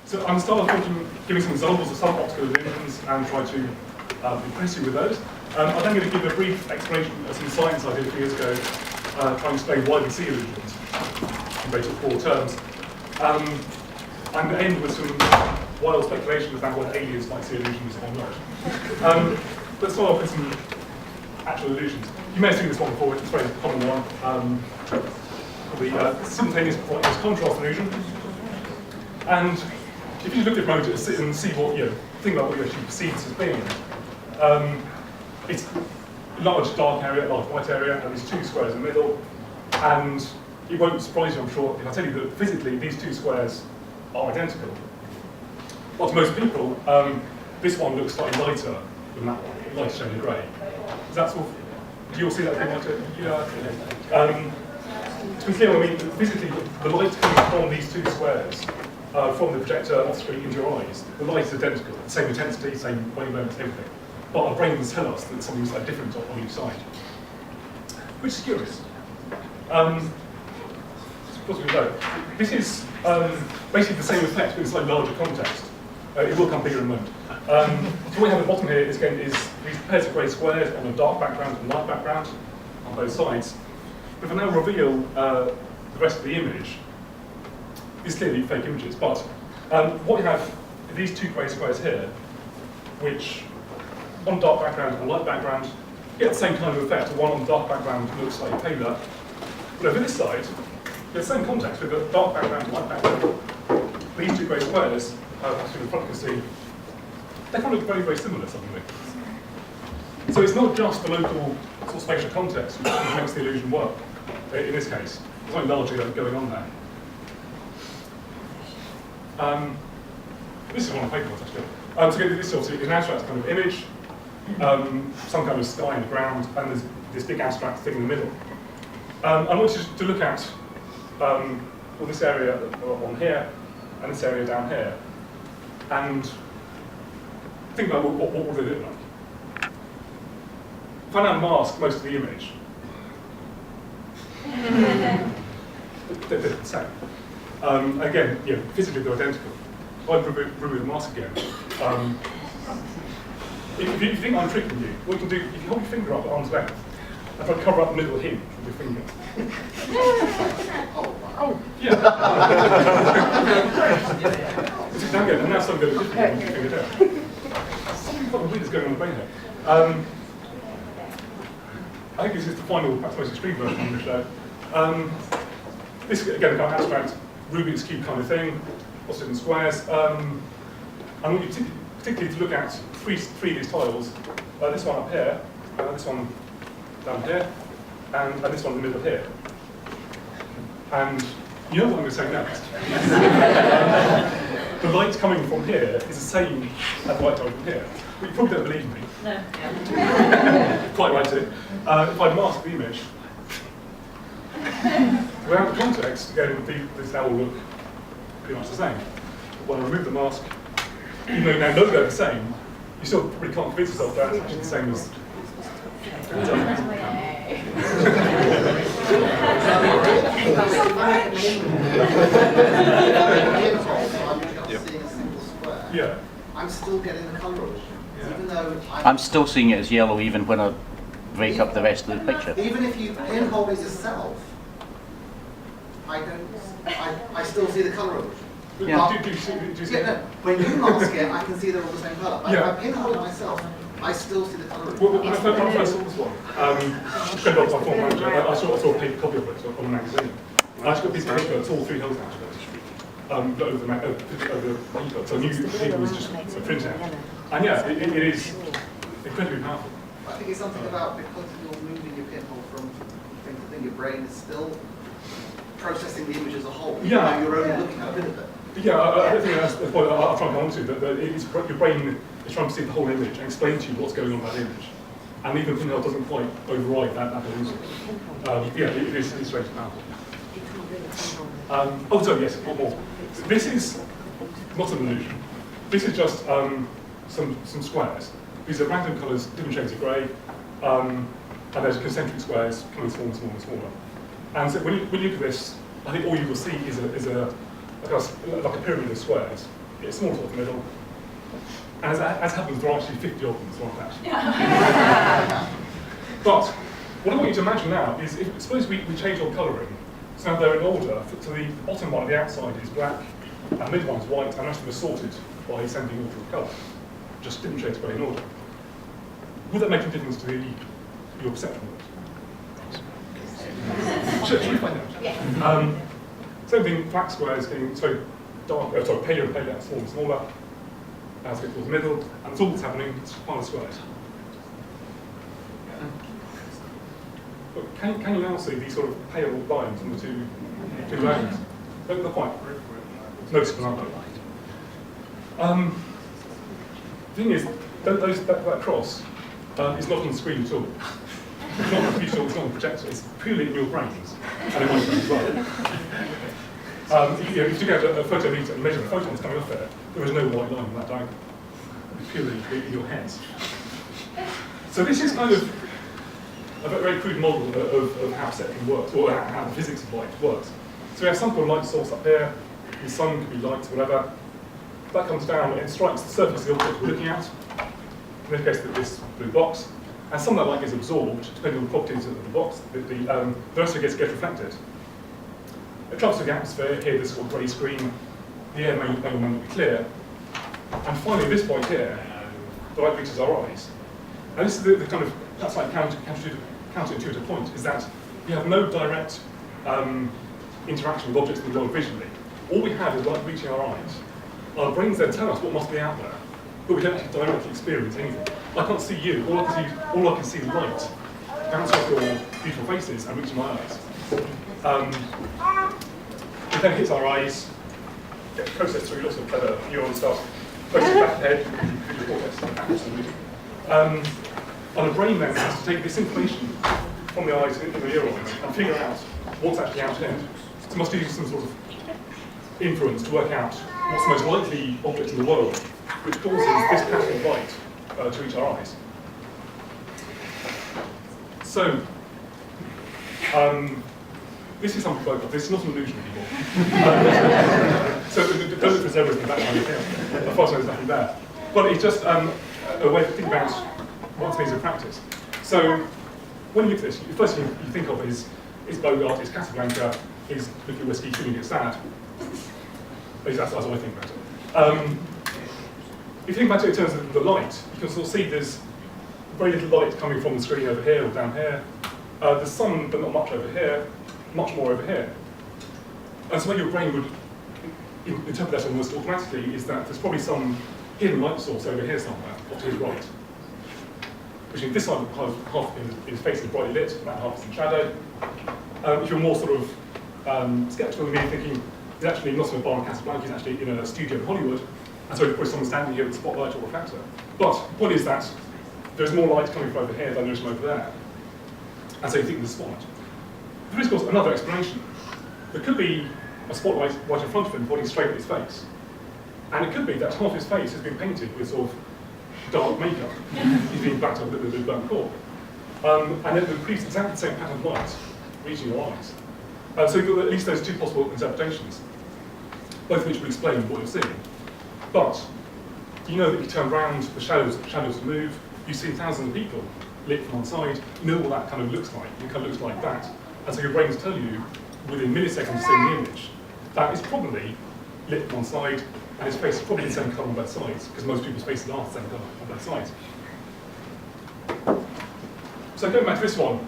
So I'm start off giving some examples of suboptical illusions and try to impress you with those. I'm then going to give a brief explanation of some science I did a few years ago, trying to explain why we see illusions in basic 4 terms. I'm going to end with some wild speculation about whether aliens might see illusions or not. Let's start off with some actual illusions. You may have seen this one before, it's a very common one. The simultaneous contrast illusion. And if you look at a moment and see what, think about what you actually perceive this as being, it's a large dark area, a large white area, and there's 2 squares in the middle. And it won't surprise you, I'm sure, if I tell you that physically these 2 squares are identical. Well, to most people, this one looks slightly lighter than that one, lighter shade of grey. Is that sort of, do you all see that thing lighter? Yeah. To be clear, I mean, physically, the light coming from these 2 squares, from the projector off screen into your eyes, the light is identical, same intensity, same wavelength, everything. But our brains tell us that something's different on each side, which is curious. What do we know? This is basically the same effect, but in a slightly larger context. It will come bigger in a moment. So what we have at the bottom here is these pairs of grey squares on a dark background and light background on both sides. If I now reveal the rest of the image, these are clearly fake images, but what we have are these 2 grey squares here, which on dark background and light background get the same kind of effect. The one on dark background looks slightly paler. But over this side, the same context with the dark background and light background. These 2 grey squares, as in the front you can see, they kind of look very, very similar suddenly. So it's not just the local sort of spatial context which makes the illusion work. In this case, there's something larger going on there. This is one of my favourite ones, actually. So this is obviously an abstract kind of image, some kind of sky and ground, and there's this big abstract thing in the middle. I want you to look at this area on here, and this area down here, and think about what would they look like. If I now mask most of the image, they're the same. Again, physically they're identical. If I remove the mask again, if you think I'm tricking you, what you can do, if you hold your finger up at arm's length, and try to cover up the middle hint with your finger. Oh, yeah. It's down again, and now something goes different when you finger down. Something weird is going on in the brain here. I think this is the final, perhaps most extreme version I'm going to show. This is, again, kind of abstract, Rubik's Cube kind of thing, lots of different squares. I want you particularly to look at three of these tiles. This one up here, this one down here, and this one in the middle here. And you know what I'm going to say next. The light coming from here is the same as the light coming from here. But you probably don't believe me. No. Quite right to. If I mask the image, without the context, again, this now will look pretty much the same. When I remove the mask, even though you now know they're the same, you still probably can't convince yourself that it's actually the same as. Yeah. I'm still getting the colour illusion. Yeah. Even though I'm still seeing it as yellow even when I break up the rest of the picture. Even if you pinhole it yourself, I still see the colour illusion. Yeah. Do you see No, when you mask it, I can see they're all the same colour. But Yeah. if I pinhole it myself, I still see the colour illusion. Well, when I first saw this one, going back to my former manager, I saw a paper copy of it on a magazine. And I actually got a piece of paper, it's all 3 hills actually. Over the paper, so I knew the paper was just a printout. And yeah, it is incredibly powerful. I think it's something about because you're moving your pinhole from thing to thing, your brain is still processing the image as a whole. Yeah. You're only looking at a bit of it. Yeah, I think that's the point I'm trying to come on to, that your brain is trying to see the whole image and explain to you what's going on in that image. And even pinhole doesn't quite override that illusion. Yeah, it is strangely powerful. Sorry, yes, one more. This is not an illusion. This is just some squares. These are random colours, different shades of grey, and there's concentric squares coming smaller and smaller and smaller. And so when you look at this, I think all you will see is like a pyramid of squares. it's small towards the middle. And as happens, there are actually 50 of them, so that. But what I want you to imagine now is, suppose we change our colouring. So now they're in order, so the bottom one on the outside is black, and the mid one's white, and the rest of them are sorted by ascending order of colour. Just different shades of grey in order. Would that make a difference to your perception of it? Should we find out? Yeah. Same thing, black squares getting paler and paler, smaller and smaller, as we get towards the middle, and that's all that's happening, it's final squares. But can you now see these sort of pale lines on the two lanes? They're quite noticeable, aren't they? The thing is, that cross is not on the screen at all. It's not on the computer, it's not on the projector, it's purely in your brains, and in my brain as well. If you took out a photometer and measure the photons coming off there is no white line on that diagram. It's purely in your heads. So this is kind of a very crude model of how perception works, or how the physics of light works. So we have some kind of light source up here, the sun could be light, whatever. That comes down and it strikes the surface of the object we're looking at, in this case this blue box, and some of that light gets absorbed, depending on the properties of the box, the rest of it gets reflected. It travels through the atmosphere, here this sort of grey screen, the air may or may not be clear, and finally this point here, the light reaches our eyes. And this is the kind of, that's like counterintuitive point, is that we have no direct interaction with objects in the world visually. All we have is light reaching our eyes. Our brains then tell us what must be out there, but we don't actually directly experience anything. I can't see you, all I can see is light bounce off your beautiful faces and reach my eyes. It then hits our eyes, gets processed through lots of clever neuron stuff, processed back ahead, visual cortex, and the brain then has to take this information from the eyes into the neurons and figure out what's actually out here. So it must do some sort of inference to work out what's the most likely object in the world, which causes this pattern of light to reach our eyes. So, this is something like this is not an illusion anymore. So don't look for zebras in the background here. Of course, there's nothing there. But it's just a way to think about what it means in practice. So when you look at this, the first thing you think of is Bogart, is Casablanca, is looking at whiskey, feeling it sad. At least that's what I think about it. If you think about it in terms of the light, you can sort of see there's very little light coming from the screen over here or down here. There's some, but not much over here, much more over here. And so what your brain would interpret that almost automatically is that there's probably some hidden light source over here somewhere, off to his right. Which means this side of the half is facing brightly lit, that half is in shadow. If you're more sort of skeptical of me, thinking he's actually not in a bar in Casablanca, he's actually in a studio in Hollywood, and so there's probably someone standing here with a spotlight or reflector. But the point is that there's more light coming from over here than there is from over there. And so you think there's a spotlight. There is, of course, another explanation. There could be a spotlight right in front of him pointing straight at his face. And it could be that half his face has been painted with sort of dark makeup. He's been backed up with a burnt cork. And it repeats exactly the same pattern of light reaching your eyes. So you've got at least those two possible interpretations, both of which will explain what you're seeing. But you know that if you turn around, the shadows move, you see thousands of people lit from one side, you know what that kind of looks like. It kind of looks like that. And so your brains tell you, within milliseconds of seeing the image, that it's probably lit from one side, and his face is probably the same colour on both sides, because most people's faces are the same colour on both sides. So going back to this one,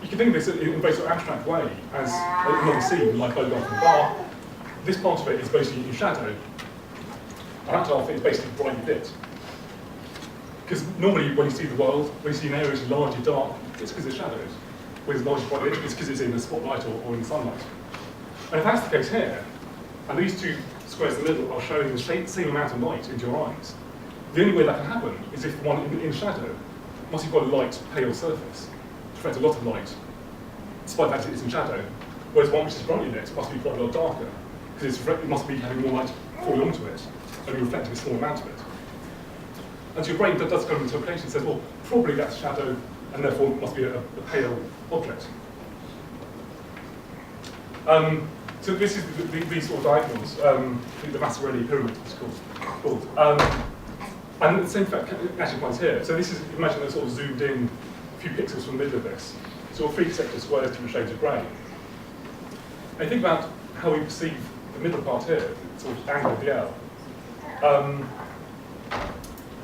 you can think of this in a very sort of abstract way as another scene, like Bogart in the bar. This part of it is basically in shadow, and that half is basically brightly lit. Because normally when you see the world, when you see an area which is largely dark, it's because it's shadows. When it's largely brightly lit, it's because it's in the spotlight or in the sunlight. And if that's the case here, and these two squares in the middle are showing the same amount of light into your eyes, the only way that can happen is if the one in shadow must have got a light, pale surface, to reflect a lot of light, despite the fact that it's in shadow, whereas one which is brightly lit must be quite a lot darker, because it must be having more light falling onto it, and reflecting a small amount of it. And so your brain does kind of interpretation and says, well, probably that's shadow, and therefore it must be a pale object. So this is these sort of diagonals, the Massarelli pyramid, it's called. And the same fact actually applies here. So this is, imagine they're sort of zoomed in a few pixels from the middle of this. So 3 consecutive squares, different shades of grey. And think about how we perceive the middle part here, the sort of angle of the L.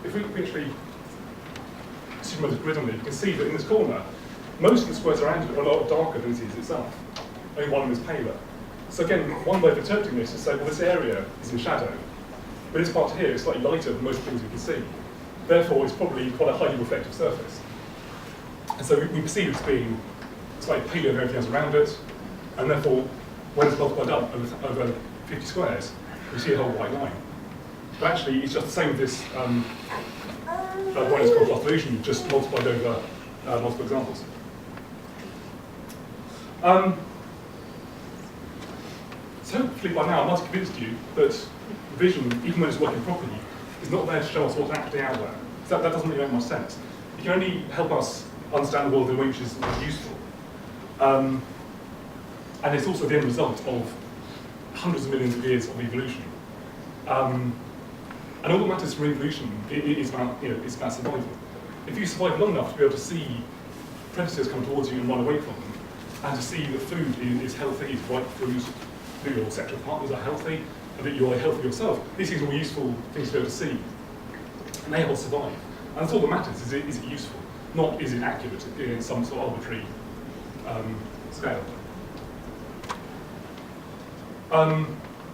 If we actually superimposed a grid on it, you can see that in this corner, most of the squares around it are a lot darker than it is itself. Only one of them is paler. So again, one way of interpreting this is to say, well, this area is in shadow, but this part here is slightly lighter than most things we can see. Therefore, it's probably quite a highly reflective surface. And so we perceive it as being slightly paler than everything else around it, and therefore, when it's multiplied up over 50 squares, we see a whole white line. But actually, it's just the same with this brightness contrast illusion, just multiplied over multiple examples. So hopefully by now I must have convinced you that vision, even when it's working properly, is not there to show us what's actually out there. So that doesn't really make much sense. It can only help us understand the world in a way which is useful. And it's also the end result of hundreds of millions of years of evolution. And all that matters from evolution is about, it's about survival. If you survive long enough to be able to see predators come towards you and run away from them, and to see that food is healthy, is right food, that your sexual partners are healthy, and that you are healthy yourself, these things are all useful things to be able to see. And they help survive. And that's all that matters, is it useful? Not is it accurate in some sort of arbitrary scale.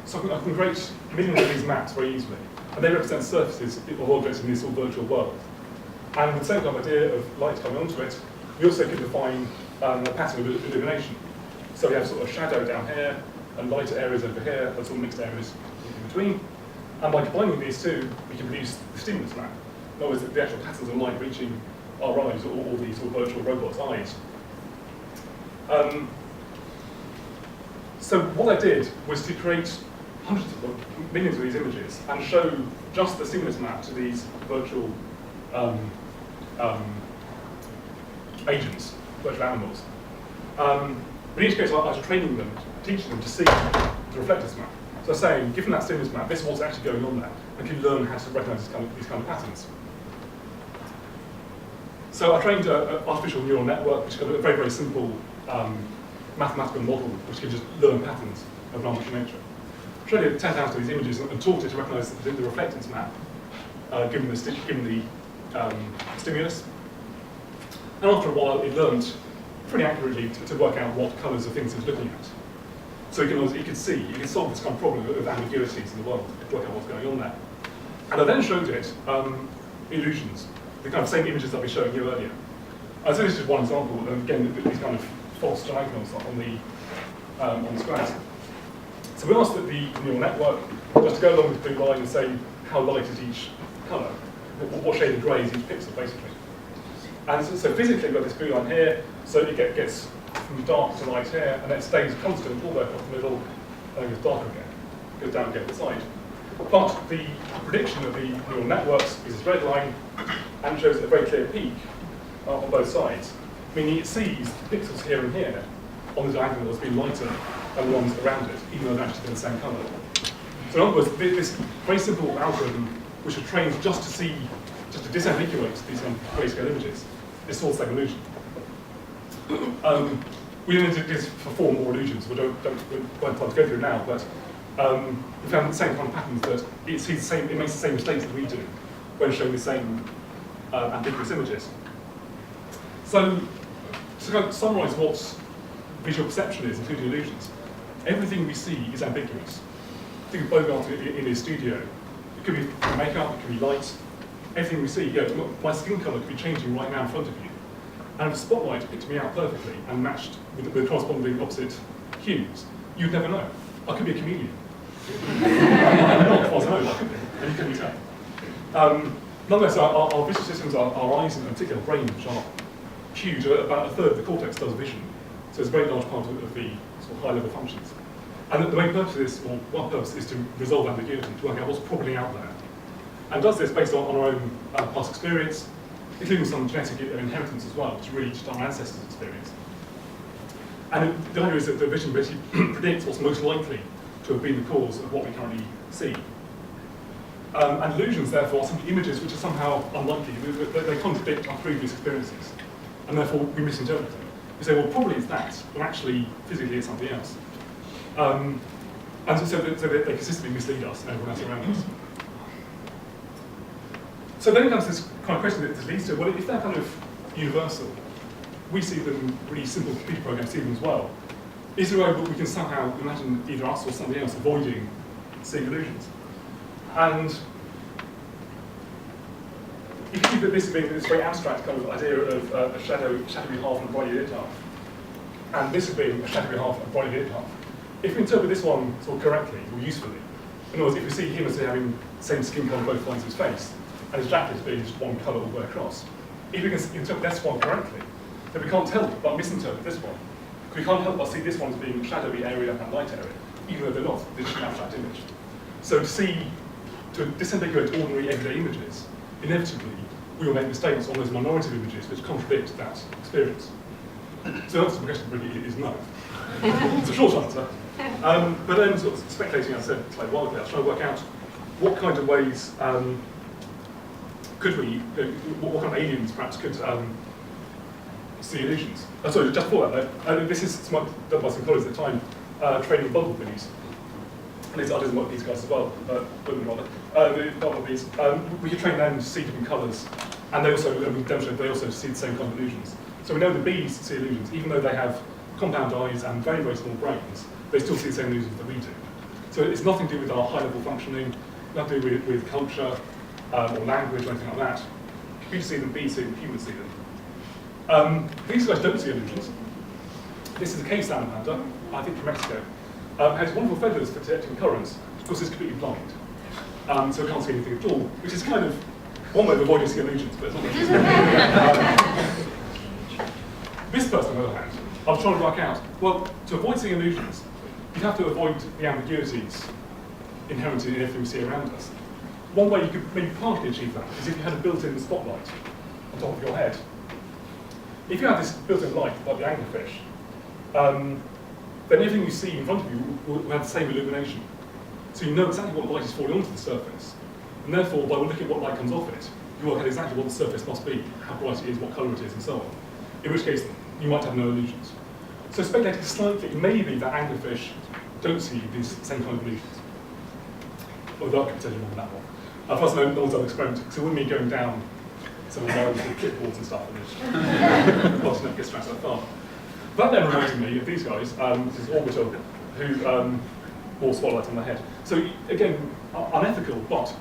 So I can create millions of these maps very easily, and they represent surfaces of objects in this sort of virtual world. And with the same kind of idea of light coming onto it, we also can define a pattern of illumination. So we have sort of shadow down here, and lighter areas over here, and sort of mixed areas in between. And by combining these two, we can produce the stimulus map. In other words, the actual patterns of light reaching our eyes, or these sort of virtual robots' eyes. So what I did was to create hundreds of them, millions of these images, and show just the stimulus map to these virtual agents, virtual animals. But in each case, I was training them, teaching them to see the reflectors map. So saying, given that stimulus map, this is what's actually going on there, and can learn how to recognize these kind of patterns. So I trained an artificial neural network, which is a very, very simple mathematical model, which can just learn patterns of an arbitrary nature. I trained it 10,000 of these images and taught it to recognize the reflectance map, given the stimulus. And after a while, it learned pretty accurately to work out what colours of things it was looking at. So you could solve this kind of problem of ambiguities in the world, work out what's going on there. And I then showed it illusions, the kind of same images I've been showing you earlier. So this is one example, and again, these kind of false diagonals on the squares. So we asked the neural network just to go along with the blue line and say how light is each colour, what shade of grey is each pixel, basically. And so physically we've got this blue line here, so it gets from dark to light here, and then it stays constant all the way across the middle, and then goes darker again, goes down again to the side. But the prediction of the neural networks is this red line, and shows a very clear peak on both sides, meaning it sees the pixels here and here on the diagonal as being lighter than the ones around it, even though they're actually the same colour. So in other words, this very simple algorithm, which was trained just to disambiguate these grayscale images, is sort of the same illusion. We then did this for 4 more illusions, we won't have time to go through now, but we found the same kind of patterns, that it makes the same mistakes that we do when showing the same ambiguous images. So to kind of summarise what visual perception is, including illusions, everything we see is ambiguous. Think of Bogart in his studio. It could be makeup, it could be light. Everything we see, my skin colour could be changing right now in front of you. And if the spotlight picked me out perfectly and matched with the corresponding opposite hues, you'd never know. I could be a chameleon. Not as far as I know, I could be, and you couldn't tell. Nonetheless, our visual systems, our eyes and in particular our brain, which are huge, about a third of the cortex does vision. So it's a very large part of the sort of high-level functions. And the main purpose of this, or one purpose, is to resolve ambiguity, to work out what's probably out there. And does this based on our own past experience, including some genetic inheritance as well, which is really just our ancestors' experience. And the idea is that the vision basically predicts what's most likely to have been the cause of what we currently see. And illusions, therefore, are simply images which are somehow unlikely. They contradict our previous experiences, and therefore we misinterpret them. We say, well, probably it's that, but actually, physically, it's something else. And so they consistently mislead us and everyone else around us. So then comes this kind of question that this leads to, well, if they're kind of universal, we see them, really simple computer programs see them as well. Is there a way that we can somehow imagine either us or somebody else avoiding seeing illusions? And if you think that this being this very abstract kind of idea of a shadowy half and a brightly lit half, and this as being a shadowy half and a brightly lit half, if we interpret this one sort of correctly or usefully, in other words, if we see him as having the same skin colour on both lines of his face, and his jacket as being just one colour all the way across, if we can interpret this one correctly, then we can't help but misinterpret this one. We can't help but see this one as being a shadowy area and light area, even though they're not. They're just an abstract image. So to disambiguate ordinary everyday images, inevitably we will make mistakes on those minority of images which contradict that experience. So the answer to the question really is no. It's a short answer. But then sort of speculating, I said slightly wildly, I was trying to work out what kind of ways could we, what kind of aliens perhaps could see illusions. Sorry, just before that though, this is done by some colleagues at the time, training bumblebees. And I didn't work with these guys as well, women rather. The bumblebees, we could train them to see different colours, and they also, we demonstrated they also see the same kind of illusions. So we know the bees see illusions, even though they have compound eyes and very, very small brains, they still see the same illusions that we do. So it's nothing to do with our high-level functioning, nothing to do with culture or language or anything like that. We just see them, bees see them, humans see them. These guys don't see illusions. This is a cave salamander, I think from Mexico. Has wonderful feathers for detecting currents. Of course, it's completely blind, so it can't see anything at all, which is kind of one way of avoiding seeing illusions, but it's not really. This person, on the other hand, I was trying to work out, well, to avoid seeing illusions, you have to avoid the ambiguities inherent in everything we see around us. One way you could maybe partly achieve that is if you had a built-in spotlight on top of your head. If you have this built-in light, like the anglerfish, then everything you see in front of you will have the same illumination. So you know exactly what light is falling onto the surface. And therefore, by looking at what light comes off it, you work out exactly what the surface must be, how bright it is, what colour it is, and so on. In which case, you might have no illusions. So speculating slightly, it may be that anglerfish don't see these same kind of illusions. Although I could tell you more on that one. Plus, no one's done an experiment, because it wouldn't be going down some of the clipboards and stuff, and well, never get stressed that far. That then reminded me of these guys, this is Orbital, who wore spotlights on their head. So again, unethical, but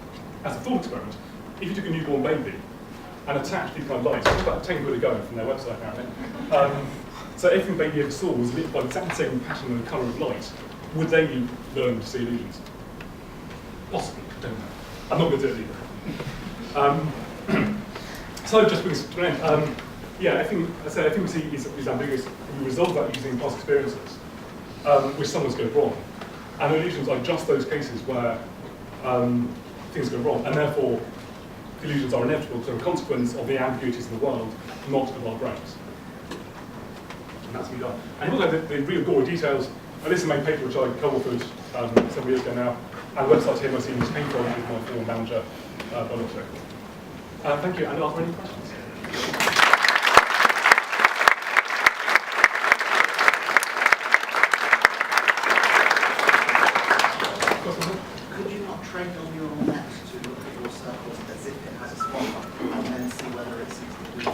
as a thought experiment, if you took a newborn baby and attached these kind of lights, it's about 10 quid a go from their website apparently. So everything baby ever saw was lit by the exact same pattern and colour of light. Would they learn to see illusions? Possibly, I don't know. I'm not going to do it either. So just brings to an end. Yeah, I think we see is ambiguous. We resolve that using past experiences, which sometimes go wrong. And illusions are just those cases where things go wrong, and therefore illusions are inevitable, so a consequence of the ambiguities of the world, not of our brains. And that's me done. And also the real gory details, and this is my paper which I co-authored several years ago now, and the website here I see was came from with my former manager, Biologic. Thank you, and are there any questions? Could you not train on your net to look at your circles as if it has a spotlight and then see whether it sees the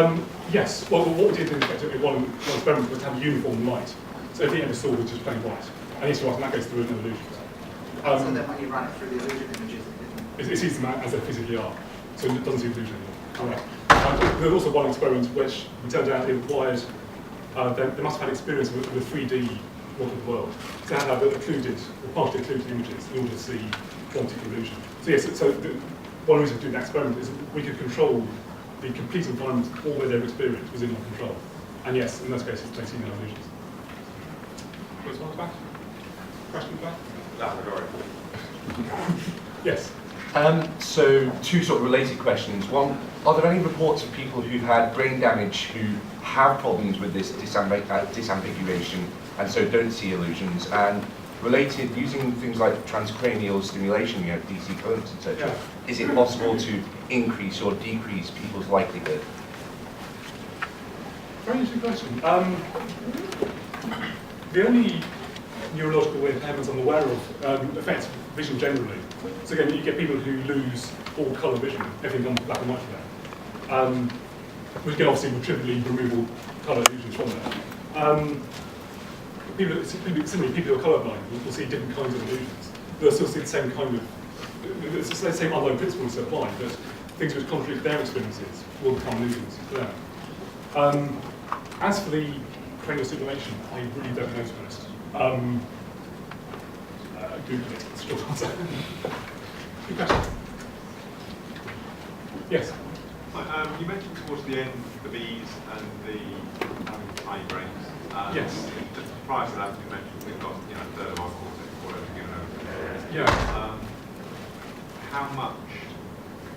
illusion? Yes. Well, what we did in effectively one experiment was to have a uniform light. So everything ever saw was just plain white. And each one, that goes through no illusions. So then when you run it through the illusion images, it sees them as they physically are. So it doesn't see the illusion anymore. Correct. There was also one experiment which it turned out it required, they must have had experience with a 3D model of the world. So they had to have occluded, or partially occluded images in order to see one particular illusion. So yes, one reason for doing that experiment is we could control the complete environment, all where their experience was in our control. And yes, in those cases, they see no illusions. Question back? Question back? Laboratory. Yes. So two sort of related questions. One, are there any reports of people who've had brain damage who have problems with this disambiguation and so don't see illusions? And related, using things like transcranial stimulation, you know, DC currents, etc., Yeah. is it possible to increase or decrease people's likelihood? Very interesting question. The only neurological impairments I'm aware of affect vision generally. So again, you get people who lose all colour vision, everything comes black and white for them. Which again obviously will trivially remove all colour illusions from there. Similarly, people who are colourblind will see different kinds of illusions. They'll still see the same kind of, it's the same underlying principles that apply, but things which contradict their experiences will become illusions for them. As for the cranial stimulation, I really don't know, to be honest. Google it, it's a short answer. Good question. Yes? You mentioned towards the end the bees and the tiny brains. Yes. Just prior to that, you mentioned we've got a third of our cortex or whatever given over. Yeah. How much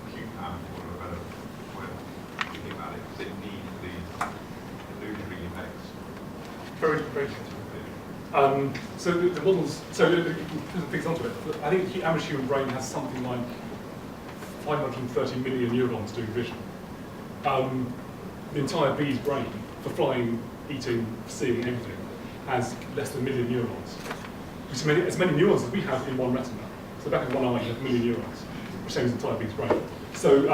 compute power, for a better way of thinking about it, does it need for these illusory effects? Very, very good. So the models, so the things onto it. I think the average human brain has something like 530 million neurons doing vision. The entire bee's brain, for flying, eating, seeing, everything, has less than 1 million neurons. As many neurons as we have in one retina. So back in one eye, you have 1 million neurons, which same as the entire bee's brain. So,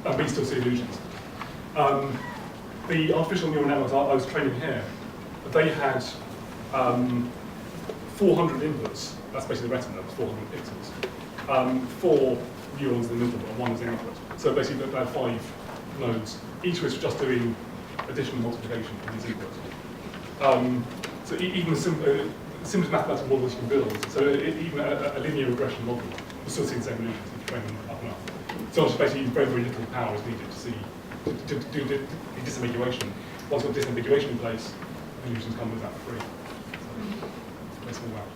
and bees still see illusions. The artificial neural networks I was training here, they had 400 inputs, that's basically the retina, that's 400 pixels. 4 neurons in the middle and 1 as an output. So basically they had 5 nodes, each was just doing additional multiplication from these inputs. So even the simplest mathematical models you can build, so even a linear regression model will still see the same illusions if you train them up enough. So it's basically very, very little power is needed to see, to do the disambiguation. Once you've got disambiguation in place, illusions come with that for free. So, that's all that.